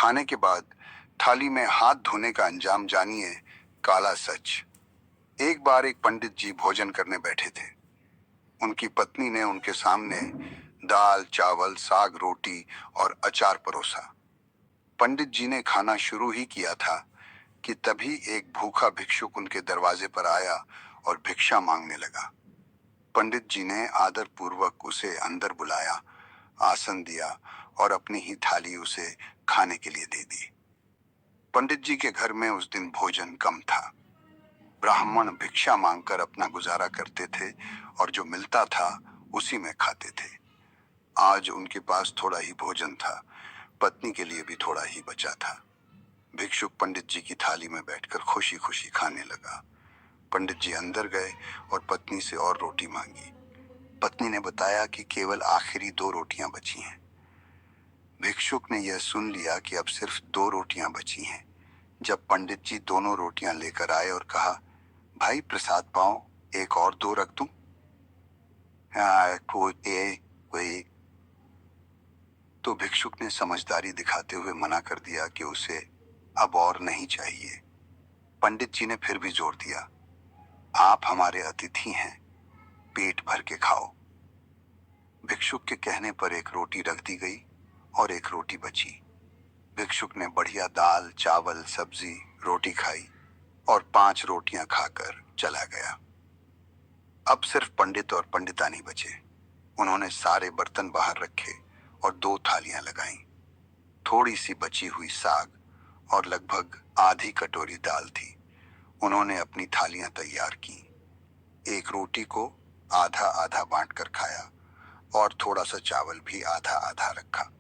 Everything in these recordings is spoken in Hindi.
खाने के बाद थाली में हाथ धोने का अंजाम जानिए, काला सच। एक बार एक पंडित जी भोजन करने बैठे थे। उनकी पत्नी ने उनके सामने दाल, चावल, साग, रोटी और अचार परोसा। पंडित जी ने खाना शुरू ही किया था कि तभी एक भूखा भिक्षुक उनके दरवाजे पर आया और भिक्षा मांगने लगा। पंडित जी ने आदर पूर्वक उसे अंदर बुलाया, आसन दिया और अपनी ही थाली उसे खाने के लिए दे दी। पंडित जी के घर में उस दिन भोजन कम था। ब्राह्मण भिक्षा मांगकर अपना गुजारा करते थे और जो मिलता था उसी में खाते थे। आज उनके पास थोड़ा ही भोजन था, पत्नी के लिए भी थोड़ा ही बचा था। भिक्षुक पंडित जी की थाली में बैठकर खुशी खुशी खाने लगा। पंडित जी अंदर गए और पत्नी से और रोटी मांगी। पत्नी ने बताया कि केवल आखिरी 2 रोटियां बची हैं। भिक्षुक ने यह सुन लिया कि अब सिर्फ 2 रोटियां बची हैं। जब पंडित जी दोनों रोटियां लेकर आए और कहा, भाई प्रसाद पाओ, एक और 2 रख दूं? हाँ, कोई। तो भिक्षुक ने समझदारी दिखाते हुए मना कर दिया कि उसे अब और नहीं चाहिए। पंडित जी ने फिर भी जोर दिया, आप हमारे अतिथि हैं, पेट भर के खाओ। भिक्षुक के कहने पर एक रोटी रख दी गई और एक रोटी बची। भिक्षुक ने बढ़िया दाल, चावल, सब्जी, रोटी खाई और 5 रोटियां खाकर चला गया। अब सिर्फ पंडित और पंडितानी बचे। उन्होंने सारे बर्तन बाहर रखे और 2 थालियां लगाईं। थोड़ी सी बची हुई साग और लगभग आधी कटोरी दाल थी। उन्होंने अपनी थालियां तैयार की। एक रोटी को आधा आधा बांटकर खाया और थोड़ा सा चावल भी आधा आधा रखा।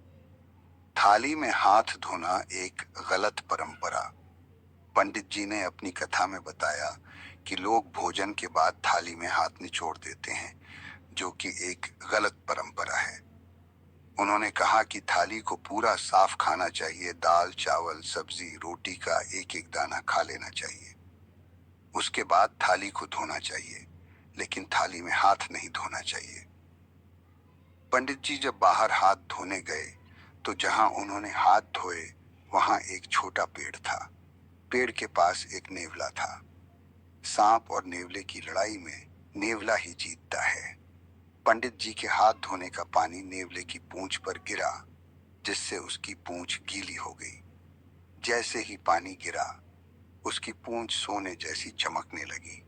थाली में हाथ धोना एक गलत परंपरा। पंडित जी ने अपनी कथा में बताया कि लोग भोजन के बाद थाली में हाथ निचोड़ देते हैं, जो कि एक गलत परंपरा है। उन्होंने कहा कि थाली को पूरा साफ खाना चाहिए, दाल, चावल, सब्जी, रोटी का एक एक दाना खा लेना चाहिए। उसके बाद थाली को धोना चाहिए, लेकिन थाली में हाथ नहीं धोना चाहिए। पंडित जी जब बाहर हाथ धोने गए तो जहां उन्होंने हाथ धोए वहां एक छोटा पेड़ था। पेड़ के पास एक नेवला था। सांप और नेवले की लड़ाई में नेवला ही जीतता है। पंडित जी के हाथ धोने का पानी नेवले की पूंछ पर गिरा, जिससे उसकी पूंछ गीली हो गई। जैसे ही पानी गिरा, उसकी पूंछ सोने जैसी चमकने लगी।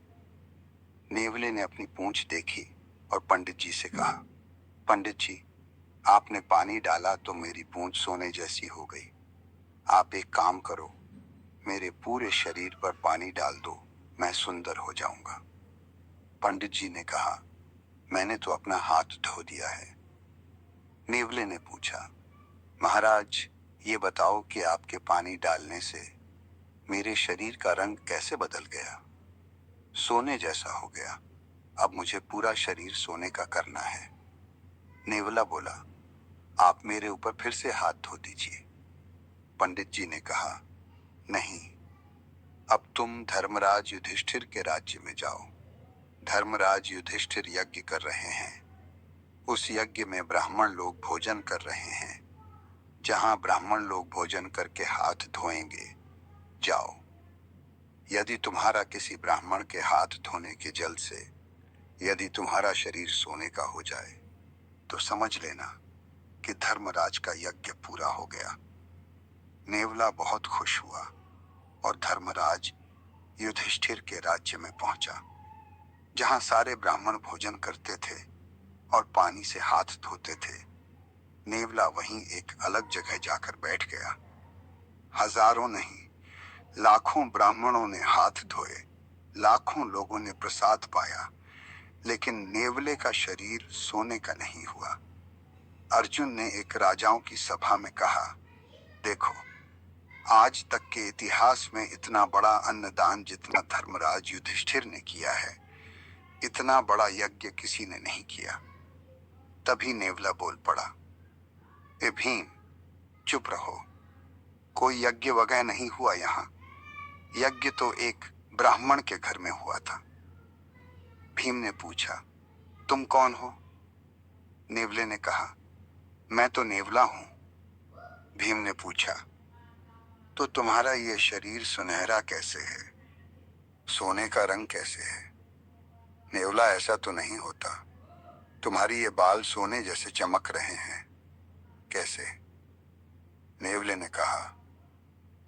नेवले ने अपनी पूंछ देखी और पंडित जी से कहा, पंडित जी, आपने पानी डाला तो मेरी पूंछ सोने जैसी हो गई। आप एक काम करो, मेरे पूरे शरीर पर पानी डाल दो, मैं सुंदर हो जाऊंगा। पंडित जी ने कहा, मैंने तो अपना हाथ धो दिया है। नेवले ने पूछा, महाराज, ये बताओ कि आपके पानी डालने से मेरे शरीर का रंग कैसे बदल गया? सोने जैसा हो गया। अब मुझे पूरा शरीर सोने का करना है। नेवला बोला, आप मेरे ऊपर फिर से हाथ धो दीजिए। पंडित जी ने कहा, नहीं, अब तुम धर्मराज युधिष्ठिर के राज्य में जाओ। धर्मराज युधिष्ठिर यज्ञ कर रहे हैं। उस यज्ञ में ब्राह्मण लोग भोजन कर रहे हैं। जहां ब्राह्मण लोग भोजन करके हाथ धोएंगे, जाओ। यदि तुम्हारा किसी ब्राह्मण के हाथ धोने के जल से यदि तुम्हारा शरीर सोने का हो जाए, तो समझ लेना कि धर्मराज का यज्ञ पूरा हो गया। नेवला बहुत खुश हुआ और धर्मराज युधिष्ठिर के राज्य में पहुंचा, जहां सारे ब्राह्मण भोजन करते थे और पानी से हाथ धोते थे। नेवला वहीं एक अलग जगह जाकर बैठ गया। हजारों नहीं, लाखों ब्राह्मणों ने हाथ धोए, लाखों लोगों ने प्रसाद पाया, लेकिन नेवले का शरीर सोने का नहीं हुआ। अर्जुन ने एक राजाओं की सभा में कहा, देखो, आज तक के इतिहास में इतना बड़ा अन्नदान जितना धर्मराज युधिष्ठिर ने किया है, इतना बड़ा यज्ञ किसी ने नहीं किया। तभी नेवला बोल पड़ा, ए भीम, चुप रहो, कोई यज्ञ वगैरह नहीं हुआ यहाँ। यज्ञ तो एक ब्राह्मण के घर में हुआ था। भीम ने पूछा, तुम कौन हो? नेवले ने कहा, मैं तो नेवला हूं। भीम ने पूछा, तो तुम्हारा ये शरीर सुनहरा कैसे है, सोने का रंग कैसे है? नेवला, ऐसा तो नहीं होता। तुम्हारी ये बाल सोने जैसे चमक रहे हैं, कैसे? नेवले ने कहा,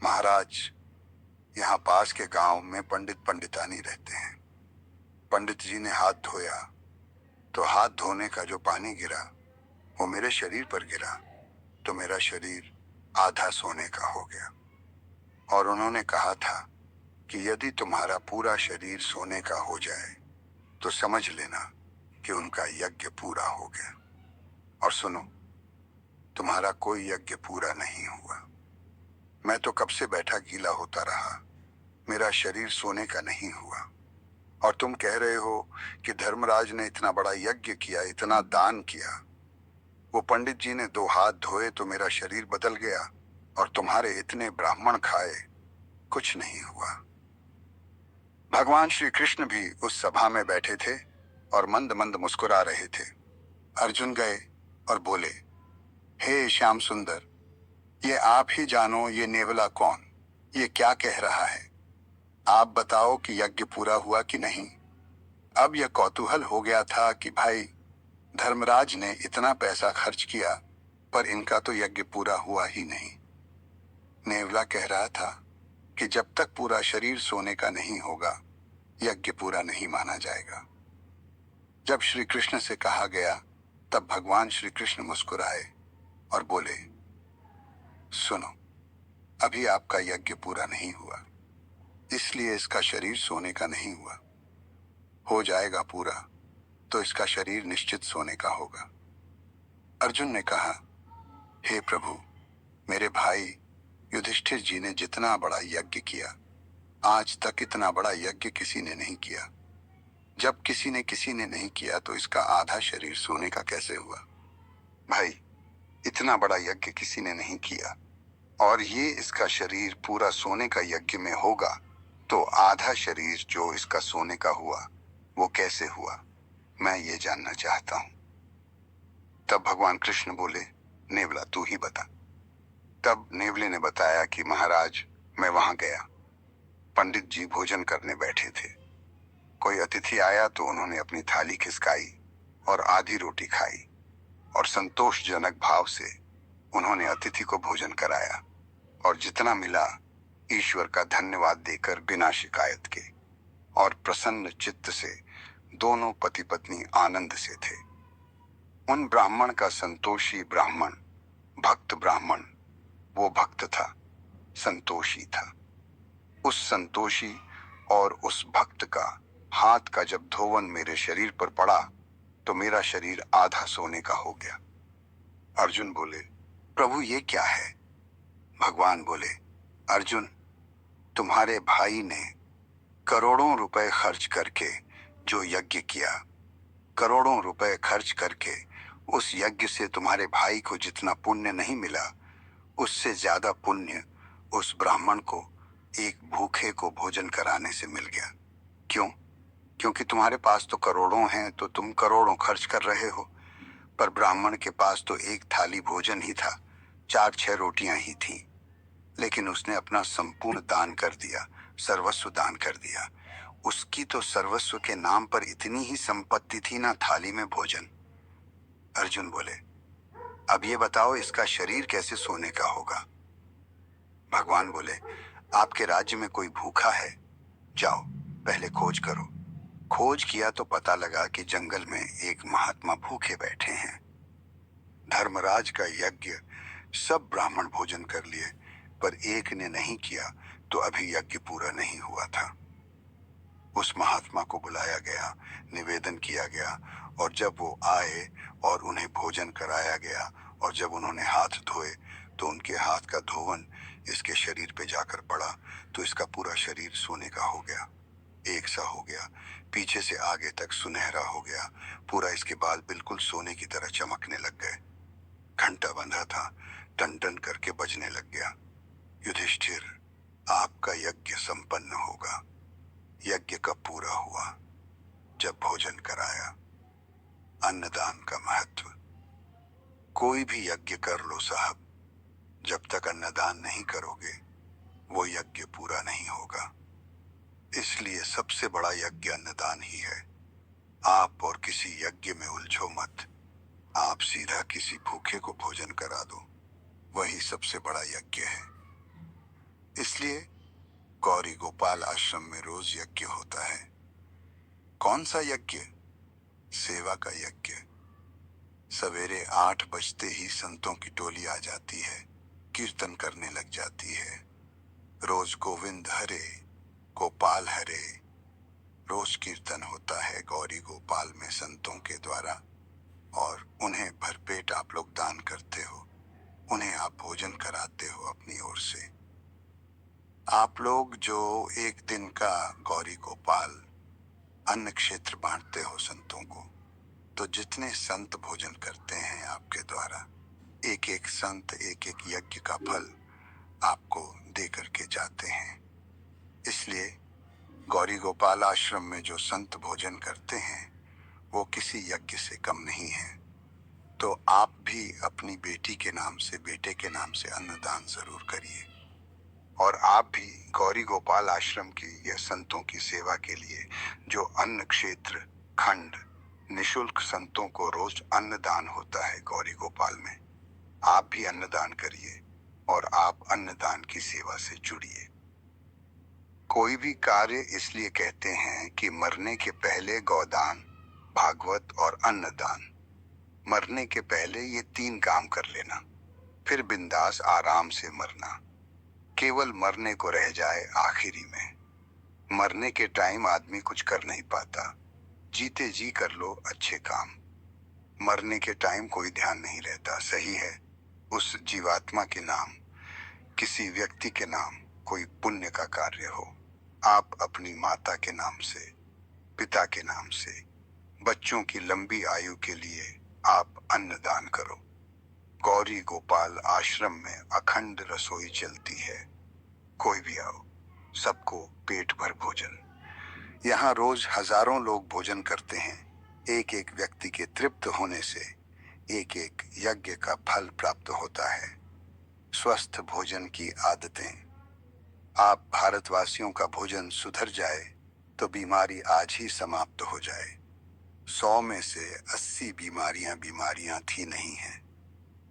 महाराज, यहाँ पास के गांव में पंडित पंडितानी रहते हैं। पंडित जी ने हाथ धोया तो हाथ धोने का जो पानी गिरा वो मेरे शरीर पर गिरा, तो मेरा शरीर आधा सोने का हो गया। और उन्होंने कहा था कि यदि तुम्हारा पूरा शरीर सोने का हो जाए तो समझ लेना कि उनका यज्ञ पूरा हो गया। और सुनो, तुम्हारा कोई यज्ञ पूरा नहीं हुआ। मैं तो कब से बैठा गीला होता रहा, मेरा शरीर सोने का नहीं हुआ। और तुम कह रहे हो कि धर्मराज ने इतना बड़ा यज्ञ किया, इतना दान किया। वो पंडित जी ने 2 हाथ धोए तो मेरा शरीर बदल गया, और तुम्हारे इतने ब्राह्मण खाए, कुछ नहीं हुआ। भगवान श्री कृष्ण भी उस सभा में बैठे थे और मंद मंद मुस्कुरा रहे थे। अर्जुन गए और बोले, हे श्याम सुंदर, ये आप ही जानो ये नेवला कौन, ये क्या कह रहा है? आप बताओ कि यज्ञ पूरा हुआ कि नहीं। अब यह कौतूहल हो गया था कि भाई, धर्मराज ने इतना पैसा खर्च किया पर इनका तो यज्ञ पूरा हुआ ही नहीं। नेवला कह रहा था कि जब तक पूरा शरीर सोने का नहीं होगा, यज्ञ पूरा नहीं माना जाएगा। जब श्री कृष्ण से कहा गया तब भगवान श्री कृष्ण मुस्कुराए और बोले, सुनो, अभी आपका यज्ञ पूरा नहीं हुआ, इसलिए इसका शरीर सोने का नहीं हुआ। हो जाएगा पूरा तो इसका शरीर निश्चित सोने का होगा। अर्जुन ने कहा, हे प्रभु, मेरे भाई युधिष्ठिर जी ने जितना बड़ा यज्ञ किया, आज तक इतना बड़ा यज्ञ किसी ने नहीं किया। जब किसी ने नहीं किया तो इसका आधा शरीर सोने का कैसे हुआ? भाई, इतना बड़ा यज्ञ किसी ने नहीं किया और ये इसका शरीर पूरा सोने का यज्ञ में होगा, तो आधा शरीर जो इसका सोने का हुआ वो कैसे हुआ, मैं ये जानना चाहता हूं। तब भगवान कृष्ण बोले, नेवला, तू ही बता। तब नेवले ने बताया कि महाराज, मैं वहां गया, पंडित जी भोजन करने बैठे थे। कोई अतिथि आया तो उन्होंने अपनी थाली खिसकाई और आधी रोटी खाई, और संतोषजनक भाव से उन्होंने अतिथि को भोजन कराया, और जितना मिला ईश्वर का धन्यवाद देकर बिना शिकायत के और प्रसन्न चित्त से दोनों पति पत्नी आनंद से थे। उन ब्राह्मण का संतोषी ब्राह्मण, भक्त ब्राह्मण, वो भक्त था, संतोषी था। उस संतोषी और उस भक्त का हाथ का जब धोवन मेरे शरीर पर पड़ा तो मेरा शरीर आधा सोने का हो गया। अर्जुन बोले, प्रभु ये क्या है? भगवान बोले, अर्जुन, तुम्हारे भाई ने करोड़ों रुपए खर्च करके जो यज्ञ किया, करोड़ों रुपए खर्च करके उस यज्ञ से तुम्हारे भाई को जितना पुण्य नहीं मिला, उससे ज्यादा पुण्य उस ब्राह्मण को एक भूखे को भोजन कराने से मिल गया। क्यों? क्योंकि तुम्हारे पास तो करोड़ों हैं तो तुम करोड़ों खर्च कर रहे हो, पर ब्राह्मण के पास तो एक थाली भोजन ही था, 4-6 रोटियां ही थीं, लेकिन उसने अपना संपूर्ण दान कर दिया, सर्वस्व दान कर दिया। उसकी तो सर्वस्व के नाम पर इतनी ही संपत्ति थी ना थाली में भोजन। अर्जुन बोले, अब ये बताओ इसका शरीर कैसे सोने का होगा? भगवान बोले, आपके राज्य में कोई भूखा है, जाओ पहले खोज करो। खोज किया तो पता लगा कि जंगल में एक महात्मा भूखे बैठे हैं। धर्मराज का यज्ञ सब ब्राह्मण भोजन कर लिए, पर एक ने नहीं किया तो अभी यज्ञ पूरा नहीं हुआ था। उस महात्मा को बुलाया गया, निवेदन किया गया, और जब वो आए और उन्हें भोजन कराया गया और जब उन्होंने हाथ धोए तो उनके हाथ का धोवन इसके शरीर पे जाकर पड़ा तो इसका पूरा शरीर सोने का हो गया, एक सा हो गया, पीछे से आगे तक सुनहरा हो गया, पूरा इसके बाल बिल्कुल सोने की तरह चमकने लग गए। घंटा बंधा था, टन टन करके बजने लग गया। युधिष्ठिर, आपका यज्ञ संपन्न होगा। यज्ञ कब पूरा हुआ? जब भोजन कराया। अन्नदान का महत्व। कोई भी यज्ञ कर लो साहब, जब तक अन्नदान नहीं करोगे वो यज्ञ पूरा नहीं होगा। इसलिए सबसे बड़ा यज्ञ अन्नदान ही है। आप और किसी यज्ञ में उलझो मत। आप सीधा किसी भूखे को भोजन करा दो, वही सबसे बड़ा यज्ञ है। इसलिए गौरी गोपाल आश्रम में रोज यज्ञ होता है। कौन सा यज्ञ? सेवा का यज्ञ। सवेरे 8 बजते ही संतों की टोली आ जाती है, कीर्तन करने लग जाती है। रोज गोविंद हरे गोपाल हरे। रोज कीर्तन होता है गौरी गोपाल में संतों के द्वारा, और उन्हें भरपेट आप लोग दान करते हो। उन्हें आप भोजन कराते हो अपनी ओर से। आप लोग जो एक दिन का गौरी गोपाल अन्न क्षेत्र बांटते हो संतों को, तो जितने संत भोजन करते हैं आपके द्वारा, एक एक संत एक एक यज्ञ का फल आपको दे करके जाते हैं। इसलिए गौरी गोपाल आश्रम में जो संत भोजन करते हैं वो किसी यज्ञ से कम नहीं है। तो आप भी अपनी बेटी के नाम से, बेटे के नाम से अन्नदान जरूर करिए। और आप भी गौरी गोपाल आश्रम की या संतों की सेवा के लिए जो अन्न क्षेत्र खंड निशुल्क संतों को रोज अन्नदान होता है गौरी गोपाल में, आप भी अन्नदान करिए और आप अन्नदान की सेवा से जुड़िए। कोई भी कार्य इसलिए कहते हैं कि मरने के पहले गौदान, भागवत और अन्नदान। मरने के पहले ये 3 काम कर लेना, फिर बिंदास आराम से मरना। केवल मरने को रह जाए आखिरी में। मरने के टाइम आदमी कुछ कर नहीं पाता। जीते जी कर लो अच्छे काम। मरने के टाइम कोई ध्यान नहीं रहता। सही है, उस जीवात्मा के नाम, किसी व्यक्ति के नाम कोई पुण्य का कार्य हो। आप अपनी माता के नाम से, पिता के नाम से, बच्चों की लंबी आयु के लिए आप अन्नदान करो। गौरी गोपाल आश्रम में अखंड रसोई चलती है। कोई भी आओ, सबको पेट भर भोजन। यहाँ रोज हजारों लोग भोजन करते हैं। एक एक व्यक्ति के तृप्त होने से एक एक यज्ञ का फल प्राप्त होता है। स्वस्थ भोजन की आदतें। आप भारतवासियों का भोजन सुधर जाए तो बीमारी आज ही समाप्त हो जाए। 100 में से 80 बीमारियां थी नहीं हैं।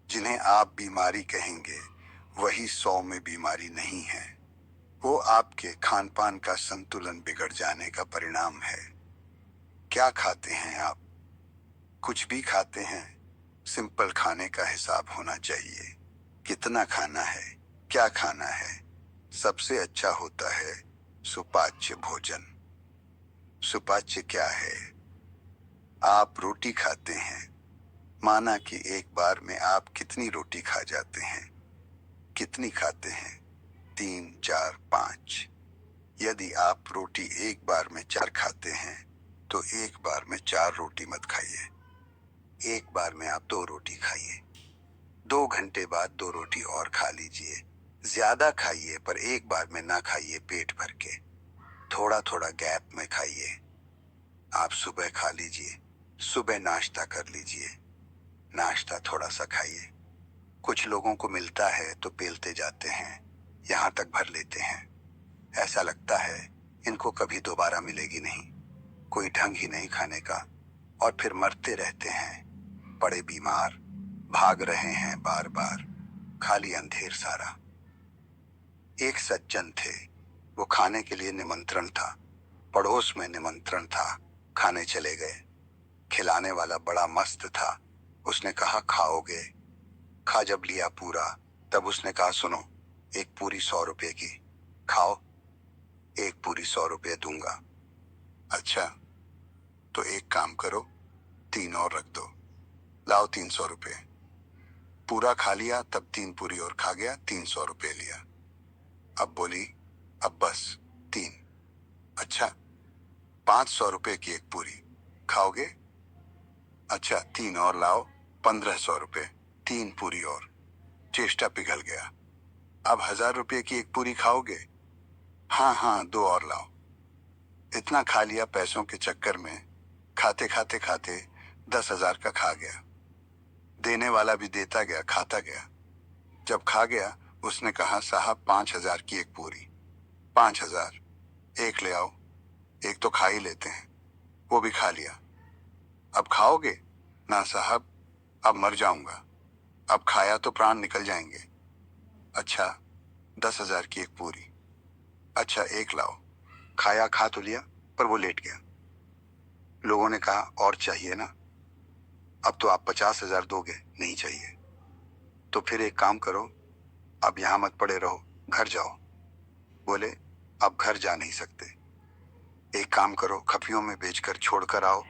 जिन्हें आप बीमारी कहेंगे वही 100 में बीमारी नहीं है। वो आपके खान पान का संतुलन बिगड़ जाने का परिणाम है। क्या खाते हैं आप? कुछ भी खाते हैं? सिंपल खाने का हिसाब होना चाहिए। कितना खाना है, क्या खाना है? सबसे अच्छा होता है सुपाच्य भोजन। सुपाच्य क्या है? आप रोटी खाते हैं, माना कि एक बार में आप कितनी रोटी खा जाते हैं? कितनी खाते हैं? 3, 4, 5। यदि आप रोटी एक बार में 4 खाते हैं तो एक बार में 4 रोटी मत खाइए। एक बार में आप 2 रोटी खाइए। 2 घंटे बाद 2 रोटी और खा लीजिए। ज्यादा खाइए पर एक बार में ना खाइए पेट भर के। थोड़ा थोड़ा गैप में खाइए। आप सुबह खा लीजिए, सुबह नाश्ता कर लीजिए, नाश्ता थोड़ा सा खाइए। कुछ लोगों को मिलता है तो पेलते जाते हैं, यहाँ तक भर लेते हैं। ऐसा लगता है इनको कभी दोबारा मिलेगी नहीं, कोई ढंग ही नहीं खाने का, और फिर मरते रहते हैं, पड़े बीमार, भाग रहे हैं बार बार, खाली अंधेर सारा। एक सज्जन थे, वो खाने के लिए निमंत्रण था, पड़ोस में निमंत्रण था, खाने चले गए। खिलाने वाला बड़ा मस्त था। उसने कहा खाओगे? खा जब लिया पूरा, तब उसने कहा सुनो, एक पूरी 100 रुपए की, खाओ। एक पूरी 100 रुपए दूंगा। अच्छा, तो एक काम करो, 3 और रख दो, लाओ 300 रुपए। पूरा खा लिया, तब 3 पूरी और खा गया, 300 रुपए लिया। अब बोली, अब बस 3। अच्छा, 500 रुपए की एक पूरी, खाओगे? अच्छा, 3 और लाओ, 1500 रुपए, 3 पूरी और। चेष्टा पिघल गया। अब 1000 रुपए की एक पूरी खाओगे? हाँ हाँ, 2 और लाओ। इतना खा लिया पैसों के चक्कर में, खाते खाते खाते 10,000 का खा गया। देने वाला भी देता गया, खाता गया। जब खा गया उसने कहा, साहब 5,000 की एक पूरी। 5,000? एक ले आओ, एक तो खा ही लेते हैं। वो भी खा लिया। अब खाओगे? ना साहब, अब मर जाऊंगा। अब खाया तो प्राण निकल जाएंगे। अच्छा, 10,000 की एक पूरी। अच्छा, एक लाओ। खाया, खा तो लिया, पर वो लेट गया। लोगों ने कहा, और चाहिए ना? अब तो आप 50,000 दोगे, नहीं चाहिए। तो फिर एक काम करो, अब यहां मत पड़े रहो, घर जाओ। बोले, अब घर जा नहीं सकते। एक काम करो, खपियों में बेचकर छोड़कर आओ,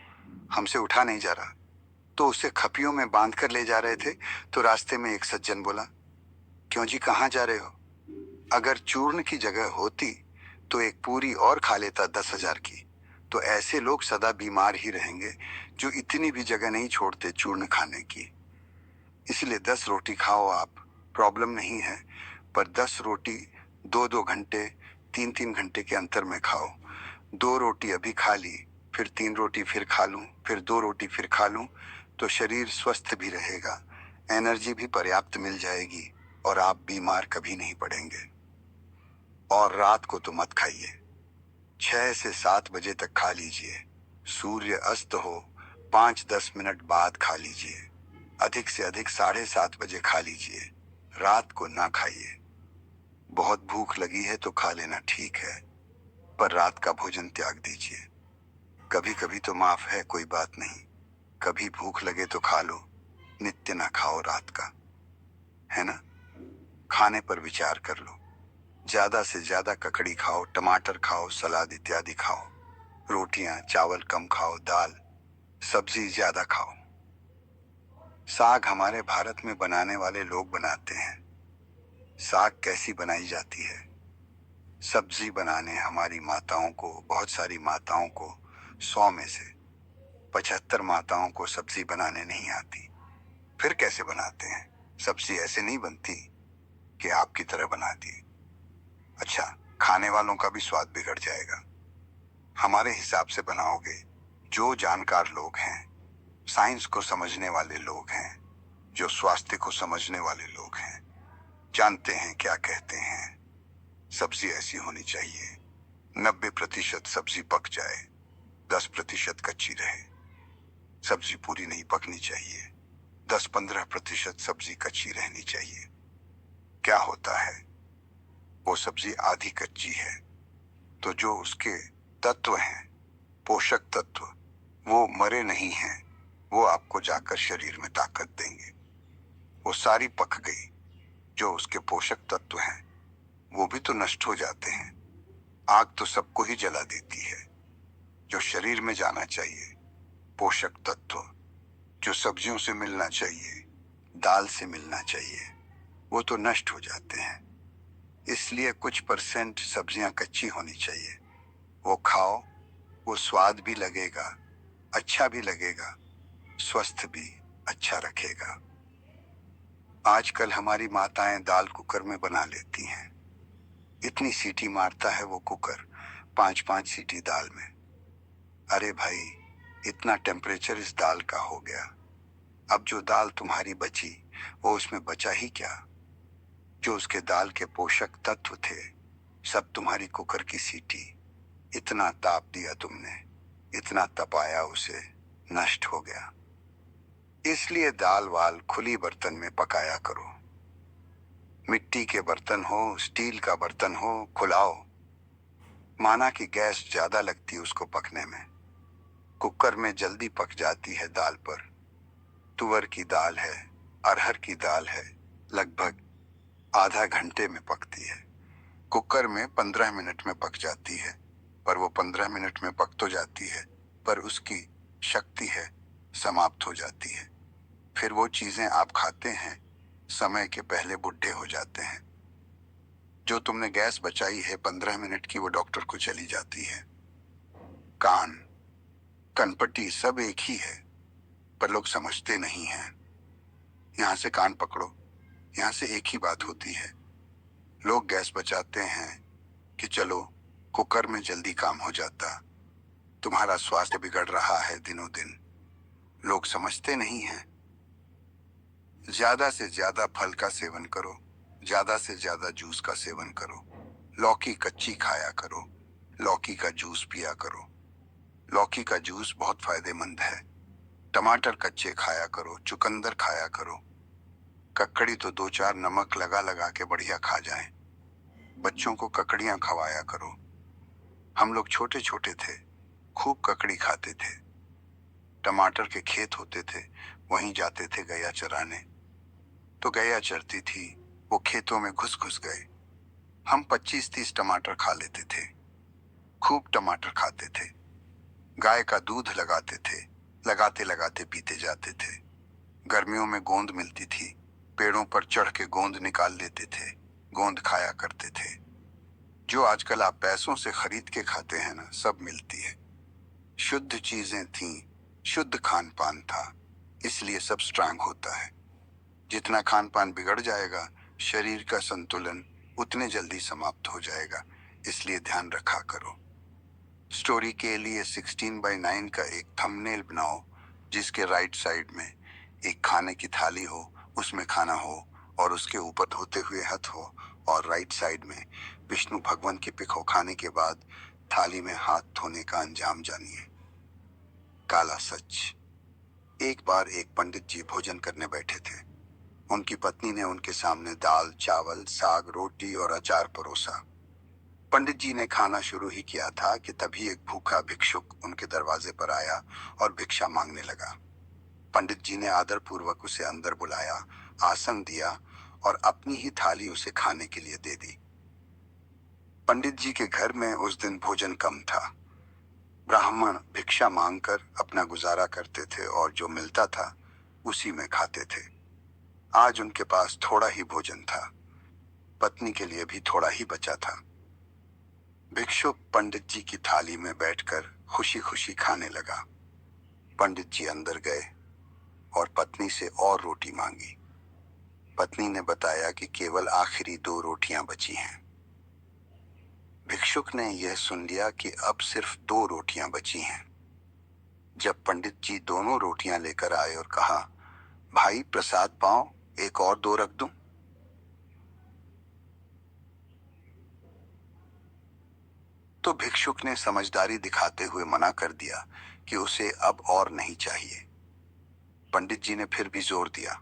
हमसे उठा नहीं जा रहा। तो उसे खपियों में बांध कर ले जा रहे थे, तो रास्ते में एक सज्जन बोला, क्यों जी, कहाँ जा रहे हो? अगर चूर्ण की जगह होती तो एक पूरी और खा लेता 10,000 की। तो ऐसे लोग सदा बीमार ही रहेंगे जो इतनी भी जगह नहीं छोड़ते चूर्ण खाने की। इसलिए 10 रोटी खाओ आप, प्रॉब्लम नहीं है, पर 10 रोटी 2-2 घंटे, 3-3 घंटे के अंतर में खाओ। 2 रोटी अभी खा ली, फिर 3 रोटी फिर खा लूं, फिर 2 रोटी फिर खा लूं, तो शरीर स्वस्थ भी रहेगा, एनर्जी भी पर्याप्त मिल जाएगी और आप बीमार कभी नहीं पड़ेंगे। और रात को तो मत खाइए, 6 से 7 बजे तक खा लीजिए। सूर्य अस्त हो 5-10 मिनट बाद खा लीजिए। अधिक से अधिक 7:30 बजे खा लीजिए। रात को ना खाइए। बहुत भूख लगी है तो खा लेना ठीक है, पर रात का भोजन त्याग दीजिए। कभी कभी तो माफ है, कोई बात नहीं। कभी भूख लगे तो खा लो, नित्य ना खाओ रात का, है ना? खाने पर विचार कर लो। ज्यादा से ज्यादा ककड़ी खाओ, टमाटर खाओ, सलाद इत्यादि खाओ। रोटियां चावल कम खाओ, दाल सब्जी ज्यादा खाओ। साग हमारे भारत में बनाने वाले लोग बनाते हैं। साग कैसी बनाई जाती है? सब्जी बनाने हमारी माताओं को, बहुत सारी माताओं को, 100 में से 75 माताओं को सब्जी बनाने नहीं आती। फिर कैसे बनाते हैं? सब्जी ऐसे नहीं बनती कि आपकी तरह बना दी। अच्छा, खाने वालों का भी स्वाद बिगड़ जाएगा। हमारे हिसाब से बनाओगे। जो जानकार लोग हैं, साइंस को समझने वाले लोग हैं, जो स्वास्थ्य को समझने वाले लोग हैं, जानते हैं क्या कहते हैं। सब्जी ऐसी होनी चाहिए, 90% सब्जी पक जाए, 10% कच्ची रहे। सब्जी पूरी नहीं पकनी चाहिए, 10-15% सब्जी कच्ची रहनी चाहिए। क्या होता है? वो सब्जी आधी कच्ची है, तो जो उसके तत्व हैं, पोषक तत्व, वो मरे नहीं हैं, वो आपको जाकर शरीर में ताकत देंगे। वो सारी पक गई, जो उसके पोषक तत्व हैं वो भी तो नष्ट हो जाते हैं। आग तो सबको ही जला देती है। जो शरीर में जाना चाहिए, पोषक तत्व, जो सब्जियों से मिलना चाहिए, दाल से मिलना चाहिए, वो तो नष्ट हो जाते हैं। इसलिए कुछ % सब्जियां कच्ची होनी चाहिए। वो खाओ, वो स्वाद भी लगेगा, अच्छा भी लगेगा, स्वस्थ भी अच्छा रखेगा। आजकल हमारी माताएं दाल कुकर में बना लेती हैं। इतनी सीटी मारता है वो कुकर, 5-5 सीटी दाल में। अरे भाई, इतना टेम्परेचर इस दाल का हो गया। अब जो दाल तुम्हारी बची, वो उसमें बचा ही क्या? जो उसके दाल के पोषक तत्व थे, सब तुम्हारी कुकर की सीटी। इतना ताप दिया तुमने, इतना तपाया उसे, नष्ट हो गया। इसलिए दाल वाल खुली बर्तन में पकाया करो। मिट्टी के बर्तन हो, स्टील का बर्तन हो, खुलाओ। माना कि गैस ज्यादा लगती है उसको पकने में, कुकर में जल्दी पक जाती है दाल। पर तुअर की दाल है, अरहर की दाल है, लगभग आधा घंटे में पकती है। कुकर में 15 मिनट में पक जाती है, पर वो 15 मिनट में पक तो जाती है, पर उसकी शक्ति है समाप्त हो जाती है। फिर वो चीजें आप खाते हैं, समय के पहले बुढ़े हो जाते हैं। जो तुमने गैस बचाई है 15 मिनट की, वो डॉक्टर को चली जाती है। कान, कनपट्टी सब एक ही है, पर लोग समझते नहीं हैं। यहां से कान पकड़ो, यहां से एक ही बात होती है। लोग गैस बचाते हैं कि चलो कुकर में जल्दी काम हो जाता। तुम्हारा स्वास्थ्य बिगड़ रहा है दिनों दिन, लोग समझते नहीं हैं। ज्यादा से ज्यादा फल का सेवन करो, ज्यादा से ज्यादा जूस का सेवन करो। लौकी कच्ची खाया करो। लौकी का जूस पिया करो। लौकी का जूस बहुत फायदेमंद है। टमाटर कच्चे खाया करो। चुकंदर खाया करो। ककड़ी तो दो चार नमक लगा लगा के बढ़िया खा जाए। बच्चों को ककड़ियां खवाया करो। हम लोग छोटे छोटे थे, खूब ककड़ी खाते थे। टमाटर के खेत होते थे, वहीं जाते थे गैया चराने। तो गैया चरती थी, वो खेतों में घुस घुस गए। हम 25-30 टमाटर खा लेते थे। खूब टमाटर खाते थे। गाय का दूध लगाते थे, लगाते लगाते पीते जाते थे। गर्मियों में गोंद मिलती थी, पेड़ों पर चढ़ के गोंद निकाल लेते थे, गोंद खाया करते थे। जो आजकल आप पैसों से खरीद के खाते हैं ना, सब मिलती है। शुद्ध चीजें थीं, शुद्ध खान पान था, इसलिए सब स्ट्रांग होता है। जितना खान पान बिगड़ जाएगा, शरीर का संतुलन उतने जल्दी समाप्त हो जाएगा, इसलिए ध्यान रखा करो। स्टोरी के लिए 16:9 का एक थंबनेल बनाओ, जिसके राइट साइड में एक खाने की थाली हो, उसमें खाना हो और उसके ऊपर धोते हुए हाथ हो, और राइट साइड में विष्णु भगवान की पिक हो। खाने के बाद थाली में हाथ धोने का अंजाम जानिए। काला सच। एक बार एक पंडित जी भोजन करने बैठे थे। उनकी पत्नी ने उनके सामने दाल, चावल, साग, रोटी और अचार परोसा। पंडित जी ने खाना शुरू ही किया था कि तभी एक भूखा भिक्षुक उनके दरवाजे पर आया और भिक्षा मांगने लगा। पंडित जी ने आदर पूर्वक उसे अंदर बुलाया, आसन दिया और अपनी ही थाली उसे खाने के लिए दे दी। पंडित जी के घर में उस दिन भोजन कम था। ब्राह्मण भिक्षा मांगकर अपना गुजारा करते थे और जो मिलता था उसी में खाते थे। आज उनके पास थोड़ा ही भोजन था। पत्नी के लिए भी थोड़ा ही बचा था। भिक्षुक पंडित जी की थाली में बैठकर खुशी खुशी खाने लगा। पंडित जी अंदर गए और पत्नी से और रोटी मांगी। पत्नी ने बताया कि केवल आखिरी 2 रोटियां बची हैं। भिक्षुक ने यह सुन लिया कि अब सिर्फ 2 रोटियां बची हैं। जब पंडित जी दोनों रोटियां लेकर आए और कहा, भाई प्रसाद पाओ, एक और 2 रख दूं? तो भिक्षुक ने समझदारी दिखाते हुए मना कर दिया कि उसे अब और नहीं चाहिए। पंडित जी ने फिर भी जोर दिया,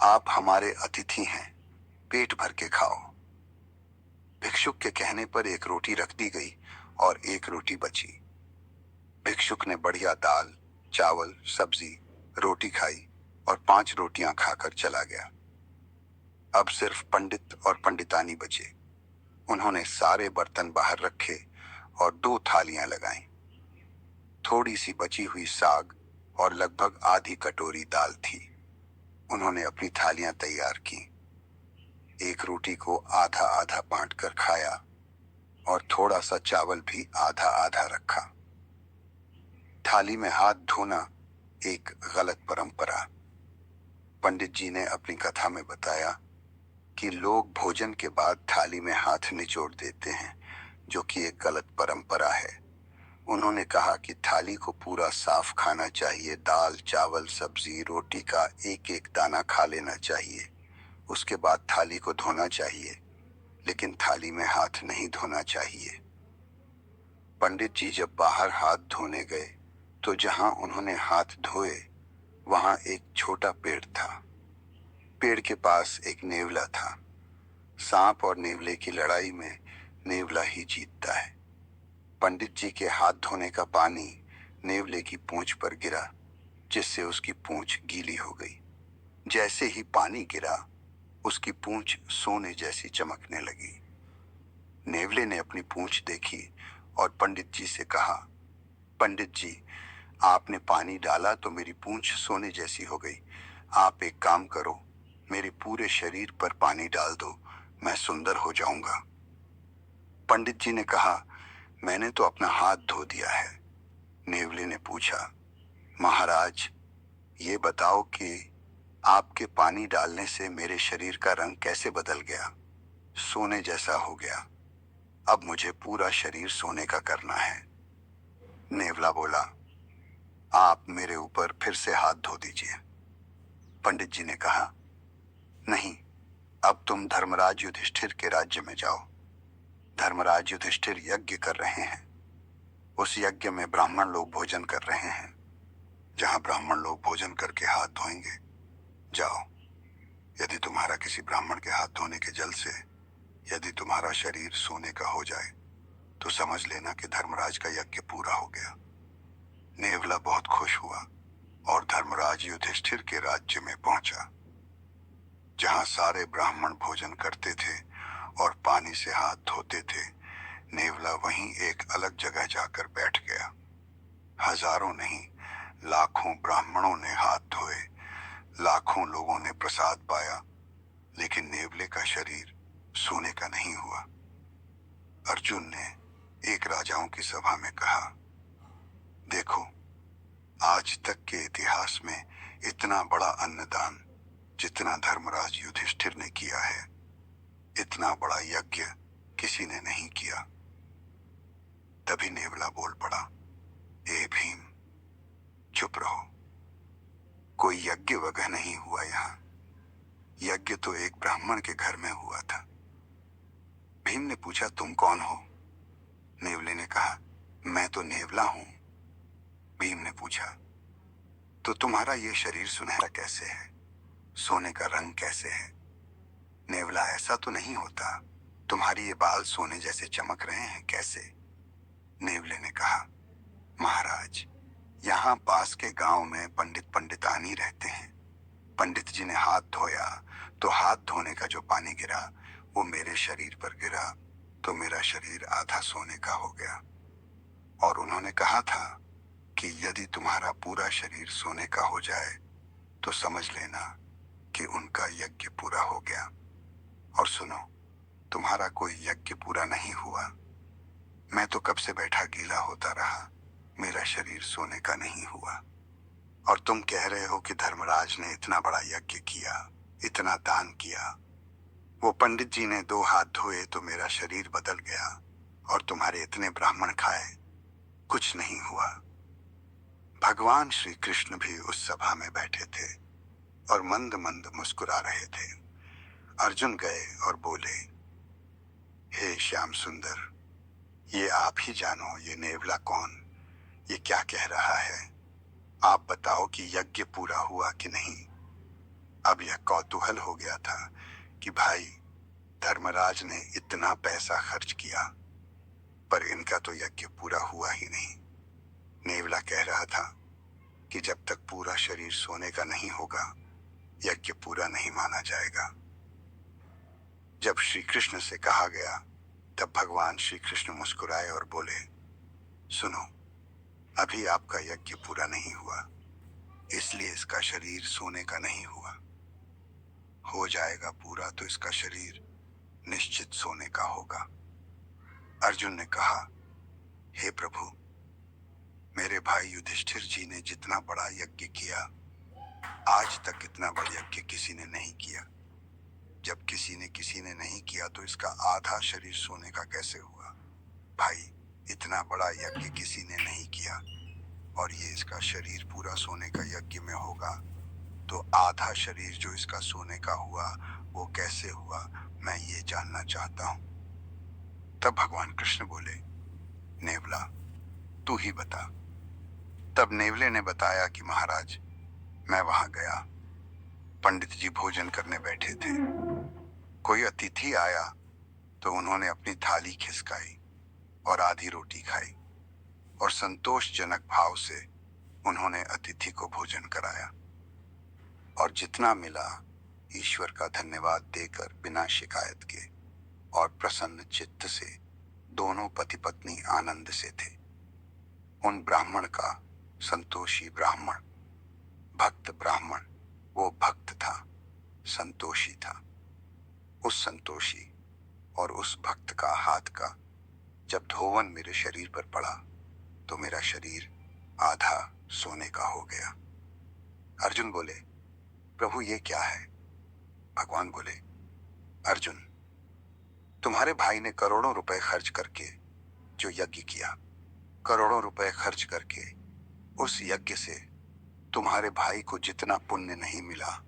आप हमारे अतिथि हैं, पेट भर के खाओ। भिक्षुक के कहने पर एक रोटी रख दी गई और एक रोटी बची। भिक्षुक ने बढ़िया दाल, चावल, सब्जी, रोटी खाई और 5 रोटियां खाकर चला गया। अब सिर्फ पंडित और पंडितानी बचे। उन्होंने सारे बर्तन बाहर रखे और 2 थालियां लगाईं। थोड़ी सी बची हुई साग और लगभग आधी कटोरी दाल थी। उन्होंने अपनी थालियां तैयार की। एक रोटी को आधा आधा बांटकर खाया और थोड़ा सा चावल भी आधा आधा रखा। थाली में हाथ धोना एक गलत परंपरा। पंडित जी ने अपनी कथा में बताया कि लोग भोजन के बाद थाली में हाथ निचोड़ देते हैं, जो कि एक गलत परंपरा है। उन्होंने कहा कि थाली को पूरा साफ खाना चाहिए। दाल, चावल, सब्जी, रोटी का एक एक दाना खा लेना चाहिए। उसके बाद थाली को धोना चाहिए, लेकिन थाली में हाथ नहीं धोना चाहिए। पंडित जी जब बाहर हाथ धोने गए तो जहां उन्होंने हाथ धोए वहां एक छोटा पेड़ था। पेड़ के पास एक नेवला था। सांप और नेवले की लड़ाई में नेवला ही जीतता है। पंडित जी के हाथ धोने का पानी नेवले की पूंछ पर गिरा, जिससे उसकी पूंछ गीली हो गई। जैसे ही पानी गिरा, उसकी पूंछ सोने जैसी चमकने लगी। नेवले ने अपनी पूंछ देखी और पंडित जी से कहा, पंडित जी, आपने पानी डाला तो मेरी पूंछ सोने जैसी हो गई। आप एक काम करो, मेरे पूरे शरीर पर पानी डाल दो, मैं सुंदर हो जाऊंगा। पंडित जी ने कहा, मैंने तो अपना हाथ धो दिया है। नेवले ने पूछा, महाराज, ये बताओ कि आपके पानी डालने से मेरे शरीर का रंग कैसे बदल गया? सोने जैसा हो गया। अब मुझे पूरा शरीर सोने का करना है। नेवला बोला, आप मेरे ऊपर फिर से हाथ धो दीजिए। पंडित जी ने कहा, नहीं, अब तुम धर्मराज युधिष्ठिर के राज्य में जाओ। धर्मराज युधिष्ठिर यज्ञ कर रहे हैं। उस यज्ञ में ब्राह्मण लोग भोजन कर रहे हैं। जहां ब्राह्मण लोग भोजन करके हाथ धोएंगे, जाओ। यदि तुम्हारा किसी ब्राह्मण के हाथ धोने के जल से यदि तुम्हारा शरीर सोने का हो जाए, तो समझ लेना कि धर्मराज का यज्ञ पूरा हो गया। नेवला बहुत खुश हुआ और धर्मराज युधिष्ठिर के राज्य में पहुंचा। जहां सारे ब्राह्मण भोजन करते थे और पानी से हाथ धोते थे, नेवला वहीं एक अलग जगह जाकर बैठ गया। हजारों नहीं, लाखों ब्राह्मणों ने हाथ धोए, लाखों लोगों ने प्रसाद पाया, लेकिन नेवले का शरीर सोने का नहीं हुआ। अर्जुन ने एक राजाओं की सभा में कहा, देखो, आज तक के इतिहास में इतना बड़ा अन्नदान जितना धर्मराज युधिष्ठिर ने किया है, इतना बड़ा यज्ञ किसी ने नहीं किया। तभी नेवला बोल पड़ा, ए भीम, चुप रहो। कोई यज्ञ वगैरह नहीं हुआ यहाँ। यज्ञ तो एक ब्राह्मण के घर में हुआ था। भीम ने पूछा, तुम कौन हो? नेवले ने कहा, मैं तो नेवला हूं। भीम ने पूछा, तो तुम्हारा ये शरीर सुनहरा कैसे है? सोने का रंग कैसे है? नेवला, ऐसा तो नहीं होता। तुम्हारी ये बाल सोने जैसे चमक रहे हैं, कैसे? नेवले ने कहा, महाराज, यहाँ पास के गांव में पंडितानी रहते हैं। पंडित जी ने हाथ धोया तो हाथ धोने का जो पानी गिरा वो मेरे शरीर पर गिरा, तो मेरा शरीर आधा सोने का हो गया। और उन्होंने कहा था कि यदि तुम्हारा पूरा शरीर सोने का हो जाए तो समझ लेना कि उनका यज्ञ पूरा हो गया। और सुनो, तुम्हारा कोई यज्ञ पूरा नहीं हुआ। मैं तो कब से बैठा गीला होता रहा, मेरा शरीर सोने का नहीं हुआ। और तुम कह रहे हो कि धर्मराज ने इतना बड़ा यज्ञ किया, इतना दान किया। वो पंडित जी ने 2 हाथ धोए तो मेरा शरीर बदल गया, और तुम्हारे इतने ब्राह्मण खाए, कुछ नहीं हुआ। भगवान श्री कृष्ण भी उस सभा में बैठे थे और मंद मंद मुस्कुरा रहे थे। अर्जुन गए और बोले, हे श्याम सुंदर, ये आप ही जानो ये नेवला कौन, ये क्या कह रहा है। आप बताओ कि यज्ञ पूरा हुआ कि नहीं। अब यह कौतूहल हो गया था कि भाई, धर्मराज ने इतना पैसा खर्च किया पर इनका तो यज्ञ पूरा हुआ ही नहीं। नेवला कह रहा था कि जब तक पूरा शरीर सोने का नहीं होगा, यज्ञ पूरा नहीं माना जाएगा। जब श्री कृष्ण से कहा गया, तब भगवान श्री कृष्ण मुस्कुराए और बोले, सुनो, अभी आपका यज्ञ पूरा नहीं हुआ, इसलिए इसका शरीर सोने का नहीं हुआ। हो जाएगा पूरा तो इसका शरीर निश्चित सोने का होगा। अर्जुन ने कहा, हे प्रभु, मेरे भाई युधिष्ठिर जी ने जितना बड़ा यज्ञ किया, आज तक इतना बड़ा यज्ञ किसी ने नहीं किया। जब किसी ने नहीं किया तो इसका आधा शरीर सोने का कैसे हुआ? भाई, इतना बड़ा यज्ञ किसी ने नहीं किया और ये इसका शरीर पूरा सोने का यज्ञ में होगा, तो आधा शरीर जो इसका सोने का हुआ वो कैसे हुआ, मैं ये जानना चाहता हूं। तब भगवान कृष्ण बोले, नेवला, तू ही बता। तब नेवले ने बताया कि महाराज, मैं वहां गया, पंडित जी भोजन करने बैठे थे। कोई अतिथि आया तो उन्होंने अपनी थाली खिसकाई और आधी रोटी खाई, और संतोषजनक भाव से उन्होंने अतिथि को भोजन कराया, और जितना मिला ईश्वर का धन्यवाद देकर बिना शिकायत के और प्रसन्न चित्त से दोनों पति पत्नी आनंद से थे। उन ब्राह्मण का, संतोषी ब्राह्मण, भक्त ब्राह्मण, वो भक्त था, संतोषी था। उस संतोषी और उस भक्त का हाथ का जब धोवन मेरे शरीर पर पड़ा तो मेरा शरीर आधा सोने का हो गया। अर्जुन बोले, प्रभु ये क्या है? भगवान बोले, अर्जुन, तुम्हारे भाई ने करोड़ों रुपए खर्च करके जो यज्ञ किया, करोड़ों रुपए खर्च करके उस यज्ञ से तुम्हारे भाई को जितना पुण्य नहीं मिला,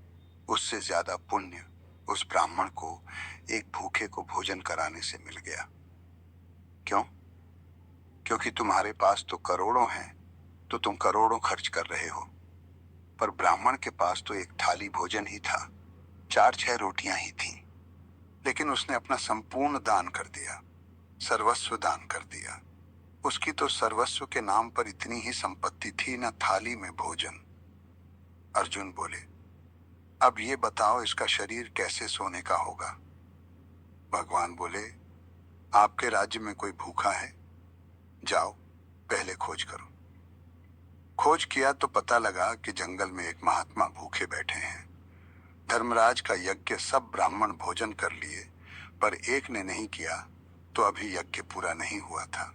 उससे ज्यादा पुण्य उस ब्राह्मण को एक भूखे को भोजन कराने से मिल गया। क्यों? क्योंकि तुम्हारे पास तो करोड़ों हैं, तो तुम करोड़ों खर्च कर रहे हो। पर ब्राह्मण के पास तो एक थाली भोजन ही था, 4-6 रोटियां ही थीं। लेकिन उसने अपना संपूर्ण दान कर दिया, सर्वस्व दान कर दिया। उसकी तो सर्वस्व के नाम पर इतनी ही संपत्ति थी, न थाली में भोजन। अर्जुन बोले, अब ये बताओ इसका शरीर कैसे सोने का होगा? भगवान बोले, आपके राज्य में कोई भूखा है? जाओ पहले खोज करो। खोज किया तो पता लगा कि जंगल में एक महात्मा भूखे बैठे हैं। धर्मराज का यज्ञ सब ब्राह्मण भोजन कर लिए, पर एक ने नहीं किया, तो अभी यज्ञ पूरा नहीं हुआ था।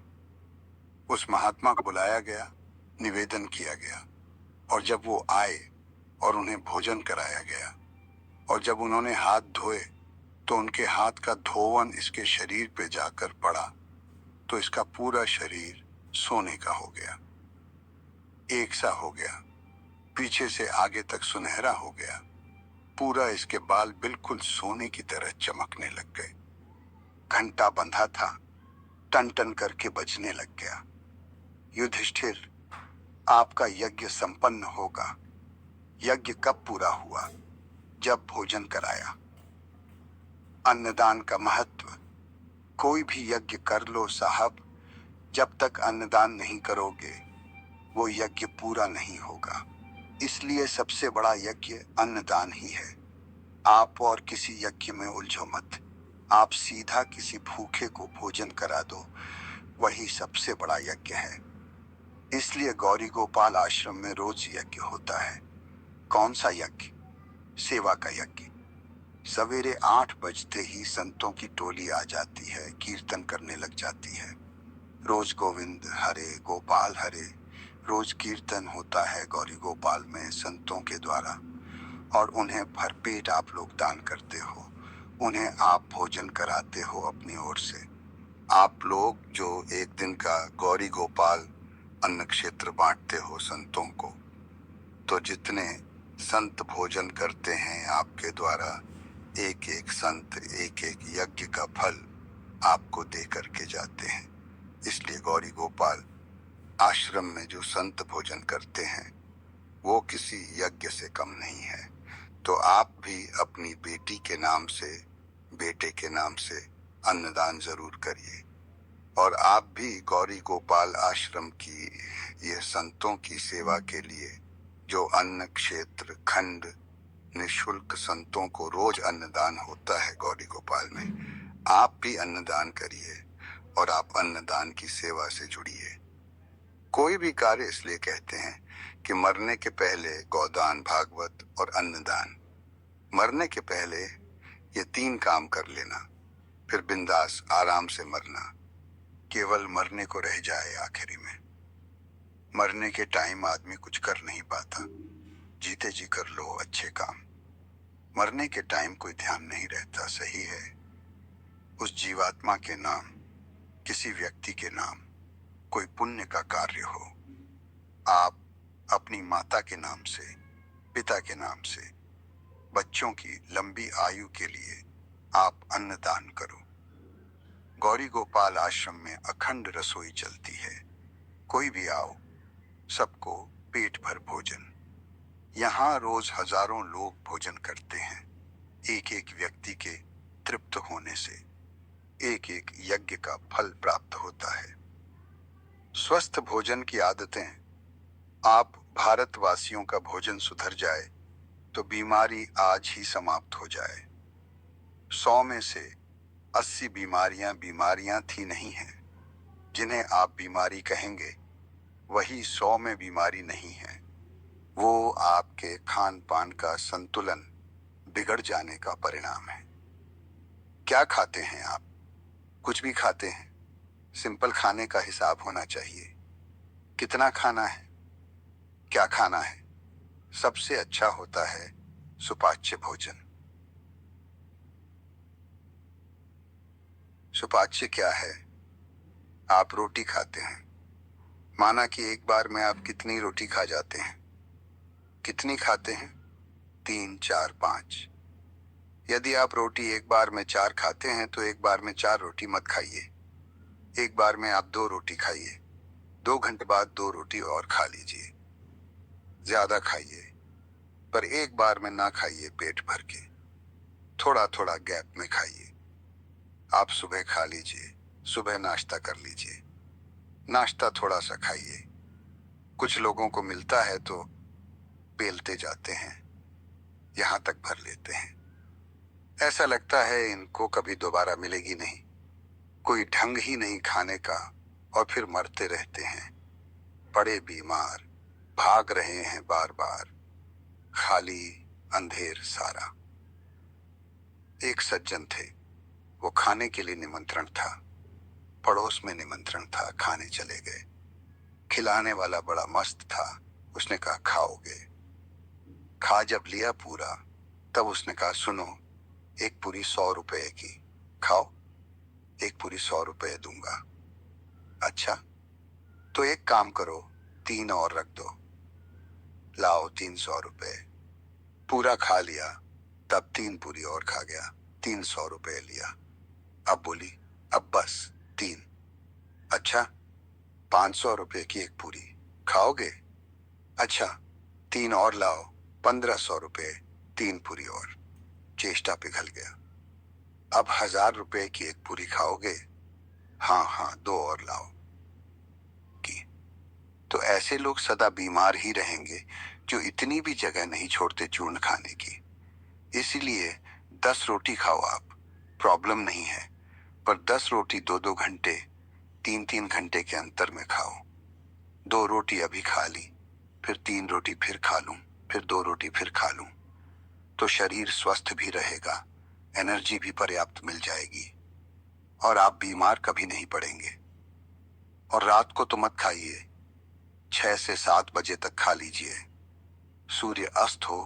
उस महात्मा को बुलाया गया, निवेदन किया गया, और जब वो आए और उन्हें भोजन कराया गया, और जब उन्होंने हाथ धोए तो उनके हाथ का धोवन इसके शरीर पे जाकर पड़ा, तो इसका पूरा शरीर सोने का हो गया, एक सा हो गया, पीछे से आगे तक सुनहरा हो गया। पूरा इसके बाल बिल्कुल सोने की तरह चमकने लग गए। घंटा बंधा था, टन टन करके बजने लग गया। युधिष्ठिर, आपका यज्ञ संपन्न होगा। यज्ञ कब पूरा हुआ? जब भोजन कराया। अन्नदान का महत्व। कोई भी यज्ञ कर लो साहब, जब तक अन्नदान नहीं करोगे वो यज्ञ पूरा नहीं होगा। इसलिए सबसे बड़ा यज्ञ अन्नदान ही है। आप और किसी यज्ञ में उलझो मत। आप सीधा किसी भूखे को भोजन करा दो, वही सबसे बड़ा यज्ञ है। इसलिए गौरी गोपाल आश्रम में रोज यज्ञ होता है। कौन सा यज्ञ? सेवा का यज्ञ। सवेरे 8 बजते ही संतों की टोली आ जाती है, कीर्तन करने लग जाती है। रोज गोविंद हरे गोपाल हरे, रोज कीर्तन होता है गौरी गोपाल में संतों के द्वारा, और उन्हें भरपेट आप लोग दान करते हो। उन्हें आप भोजन कराते हो अपनी ओर से। आप लोग जो एक दिन का गौरी गोपाल अन्न क्षेत्र बांटते हो संतों को, तो जितने संत भोजन करते हैं आपके द्वारा, एक एक संत एक एक यज्ञ का फल आपको दे करके जाते हैं। इसलिए गौरी गोपाल आश्रम में जो संत भोजन करते हैं वो किसी यज्ञ से कम नहीं है। तो आप भी अपनी बेटी के नाम से, बेटे के नाम से अन्नदान जरूर करिए। और आप भी गौरी गोपाल आश्रम की ये संतों की सेवा के लिए जो अन्न क्षेत्र खंड निःशुल्क संतों को रोज अन्नदान होता है गौरी गोपाल में, आप भी अन्नदान करिए और आप अन्नदान की सेवा से जुड़िए। कोई भी कार्य इसलिए कहते हैं कि मरने के पहले गौदान, भागवत और अन्नदान। मरने के पहले ये 3 काम कर लेना, फिर बिंदास आराम से मरना। केवल मरने को रह जाए आखिरी में। मरने के टाइम आदमी कुछ कर नहीं पाता, जीते जी कर लो अच्छे काम। मरने के टाइम कोई ध्यान नहीं रहता, सही है। उस जीवात्मा के नाम, किसी व्यक्ति के नाम कोई पुण्य का कार्य हो। आप अपनी माता के नाम से, पिता के नाम से, बच्चों की लंबी आयु के लिए आप अन्नदान करो। गौरी गोपाल आश्रम में अखंड रसोई चलती है। कोई भी आओ, सबको पेट भर भोजन। यहाँ रोज हजारों लोग भोजन करते हैं। एक एक व्यक्ति के तृप्त होने से एक एक यज्ञ का फल प्राप्त होता है। स्वस्थ भोजन की आदतें। आप भारतवासियों का भोजन सुधर जाए तो बीमारी आज ही समाप्त हो जाए। 100 में से 80 बीमारियां थी नहीं हैं। जिन्हें आप बीमारी कहेंगे वही 100 में बीमारी नहीं है। वो आपके खान पान का संतुलन बिगड़ जाने का परिणाम है। क्या खाते हैं आप? कुछ भी खाते हैं? सिंपल खाने का हिसाब होना चाहिए। कितना खाना है, क्या खाना है? सबसे अच्छा होता है सुपाच्य भोजन। सुपाच्य क्या है? आप रोटी खाते हैं। माना कि एक बार में आप कितनी रोटी खा जाते हैं? कितनी खाते हैं? 3, 4, 5। यदि आप रोटी एक बार में 4 खाते हैं तो एक बार में 4 रोटी मत खाइए। एक बार में आप 2 रोटी खाइए। 2 घंटे बाद 2 रोटी और खा लीजिए। ज्यादा खाइए, पर एक बार में ना खाइए पेट भर के। थोड़ा थोड़ा गैप में खाइए। आप सुबह खा लीजिए, सुबह नाश्ता कर लीजिए। नाश्ता थोड़ा सा खाइए। कुछ लोगों को मिलता है तो पेलते जाते हैं, यहां तक भर लेते हैं। ऐसा लगता है इनको कभी दोबारा मिलेगी नहीं। कोई ढंग ही नहीं खाने का, और फिर मरते रहते हैं, पड़े बीमार, भाग रहे हैं बार बार। खाली अंधेर सारा। एक सज्जन थे, वो खाने के लिए निमंत्रण था। पड़ोस में निमंत्रण था, खाने चले गए। खिलाने वाला बड़ा मस्त था। उसने कहा खाओगे? खा जब लिया पूरा, तब उसने कहा सुनो, एक पूरी 100 रुपए की खाओ। एक पूरी 100 रुपए दूंगा। अच्छा, तो एक काम करो, 3 और रख दो। लाओ 300 रुपए। पूरा खा लिया, तब 3 पूरी और खा गया। 300 रुपए लिया। अब बोली अब बस 3। अच्छा, 500 रुपए की एक पूरी खाओगे? अच्छा, 3 और लाओ, 1500 रुपए, 3 पूरी और। चेष्टा पिघल गया। अब 1000 रुपए की एक पूरी खाओगे? हाँ हाँ, 2 और लाओ की। तो ऐसे लोग सदा बीमार ही रहेंगे, जो इतनी भी जगह नहीं छोड़ते चूर्ण खाने की। इसीलिए 10 रोटी खाओ आप, प्रॉब्लम नहीं है। पर 10 रोटी 2-2 घंटे, 3-3 घंटे के अंतर में खाओ। 2 रोटी अभी खा ली, फिर 3 रोटी फिर खा लूं, फिर 2 रोटी फिर खा लूं, तो शरीर स्वस्थ भी रहेगा, एनर्जी भी पर्याप्त मिल जाएगी, और आप बीमार कभी नहीं पड़ेंगे। और रात को तो मत खाइए, 6 से 7 बजे तक खा लीजिए। सूर्य अस्त हो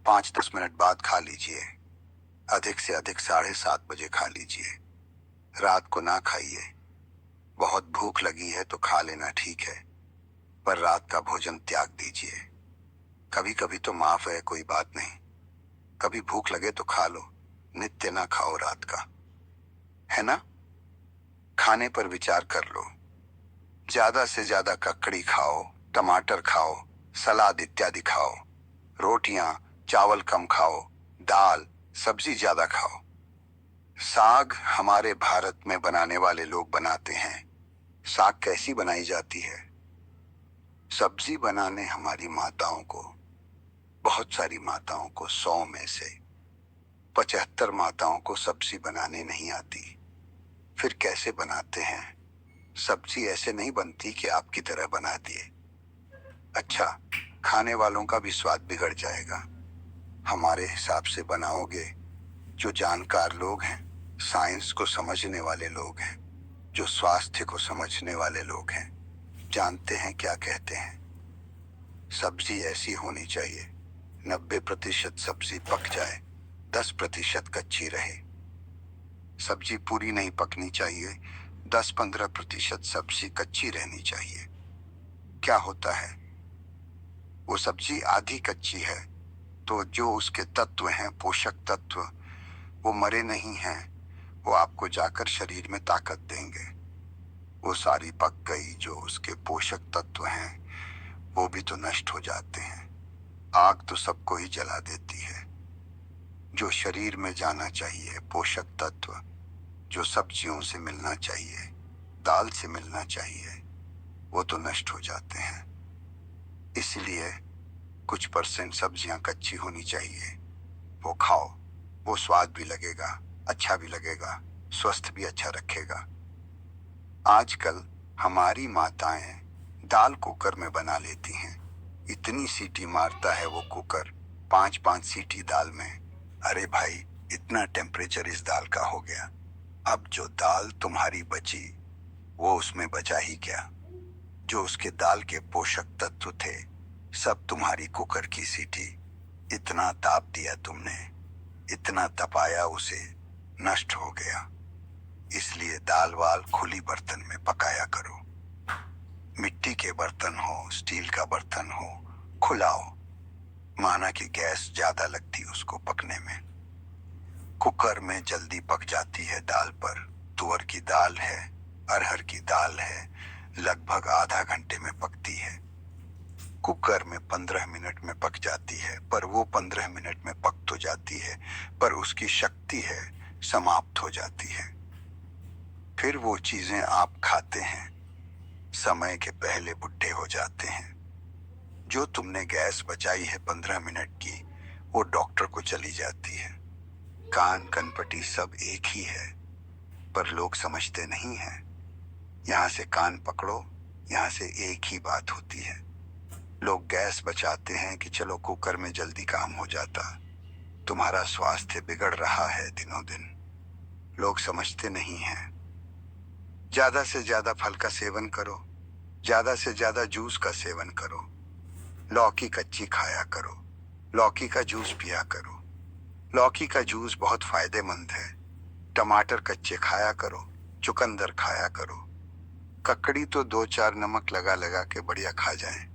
5-10 मिनट बाद खा लीजिए। अधिक से अधिक 7:30 बजे खा लीजिए। रात को ना खाइए। बहुत भूख लगी है तो खा लेना ठीक है, पर रात का भोजन त्याग दीजिए। कभी कभी तो माफ है, कोई बात नहीं। कभी भूख लगे तो खा लो, नित्य ना खाओ रात का, है ना? खाने पर विचार कर लो। ज्यादा से ज्यादा ककड़ी खाओ, टमाटर खाओ, सलाद इत्यादि खाओ। रोटियां चावल कम खाओ, दाल सब्जी ज्यादा खाओ। साग हमारे भारत में बनाने वाले लोग बनाते हैं। साग कैसी बनाई जाती है? सब्जी बनाने हमारी माताओं को, बहुत सारी माताओं को, 100 में से 75 माताओं को सब्जी बनाने नहीं आती। फिर कैसे बनाते हैं? सब्जी ऐसे नहीं बनती कि आपकी तरह बना दिए। अच्छा, खाने वालों का भी स्वाद बिगड़ जाएगा। हमारे हिसाब से बनाओगे। जो जानकार लोग हैं, साइंस को समझने वाले लोग हैं, जो स्वास्थ्य को समझने वाले लोग हैं, जानते हैं क्या कहते हैं। सब्जी ऐसी होनी चाहिए, 90% सब्जी पक जाए, 10% कच्ची रहे। सब्जी पूरी नहीं पकनी चाहिए, 10-15% सब्जी कच्ची रहनी चाहिए। क्या होता है? वो सब्जी आधी कच्ची है, तो जो उसके तत्व हैं, पोषक तत्व, वो मरे नहीं हैं। वो आपको जाकर शरीर में ताकत देंगे। वो सारी पक गई, जो उसके पोषक तत्व हैं वो भी तो नष्ट हो जाते हैं। आग तो सबको ही जला देती है। जो शरीर में जाना चाहिए पोषक तत्व, जो सब्जियों से मिलना चाहिए, दाल से मिलना चाहिए, वो तो नष्ट हो जाते हैं। इसलिए कुछ परसेंट सब्जियां कच्ची होनी चाहिए। वो खाओ, वो स्वाद भी लगेगा, अच्छा भी लगेगा, स्वस्थ भी अच्छा रखेगा। आजकल हमारी माताएं दाल कुकर में बना लेती हैं। इतनी सीटी मारता है वो कुकर, 5-5 सीटी दाल में। अरे भाई, इतना टेम्परेचर इस दाल का हो गया। अब जो दाल तुम्हारी बची, वो उसमें बचा ही क्या? जो उसके दाल के पोषक तत्व थे, सब तुम्हारी कुकर की सीटी। इतना ताप दिया तुमने, इतना तपाया उसे, नष्ट हो गया। इसलिए दाल वाल खुली बर्तन में पकाया करो। मिट्टी के बर्तन हो, स्टील का बर्तन हो, खुला हो। माना कि गैस ज्यादा लगती उसको पकने में। कुकर में जल्दी पक जाती है दाल पर। तुअर की दाल है, अरहर की दाल है, लगभग आधा घंटे में पकती है। कुकर में 15 मिनट में पक जाती है, पर वो 15 मिनट में पक तो जाती है, पर उसकी शक्ति है समाप्त हो जाती है। फिर वो चीजें आप खाते हैं, समय के पहले बुढ़े हो जाते हैं। जो तुमने गैस बचाई है 15 मिनट की, वो डॉक्टर को चली जाती है। कान कनपटी सब एक ही है, पर लोग समझते नहीं हैं। यहाँ से कान पकड़ो, यहाँ से एक ही बात होती है। लोग गैस बचाते हैं कि चलो कुकर में जल्दी काम हो जाता। तुम्हारा स्वास्थ्य बिगड़ रहा है दिनों दिन। लोग समझते नहीं हैं। ज्यादा से ज्यादा फल का सेवन करो, ज्यादा से ज्यादा जूस का सेवन करो। लौकी कच्ची खाया करो, लौकी का जूस पिया करो। लौकी का जूस बहुत फायदेमंद है। टमाटर कच्चे खाया करो, चुकंदर खाया करो। ककड़ी तो 2-4 नमक लगा लगा के बढ़िया खा जाएं।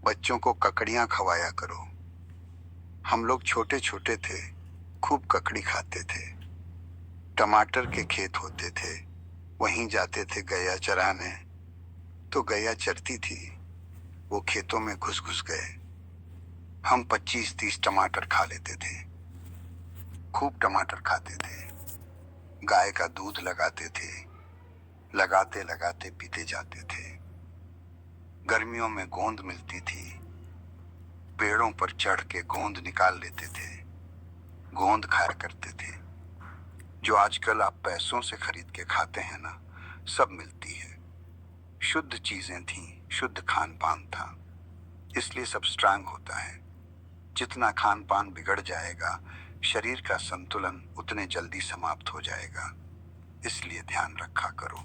बच्चों को ककड़ियां खवाया करो। हम लोग छोटे छोटे थे, खूब ककड़ी खाते थे। टमाटर के खेत होते थे, वहीं जाते थे गैया चराने। तो गैया चरती थी, वो खेतों में घुस घुस गए। हम 25-30 टमाटर खा लेते थे, खूब टमाटर खाते थे। गाय का दूध लगाते थे, लगाते लगाते पीते जाते थे। गर्मियों में गोंद मिलती थी, पेड़ों पर चढ़ के गोंद निकाल लेते थे, गोंद खाया करते थे। जो आजकल आप पैसों से खरीद के खाते हैं ना, सब मिलती है। शुद्ध चीजें थीं, शुद्ध खान पान था, इसलिए सब स्ट्रांग होता है। जितना खान पान बिगड़ जाएगा, शरीर का संतुलन उतने जल्दी समाप्त हो जाएगा। इसलिए ध्यान रखा करो।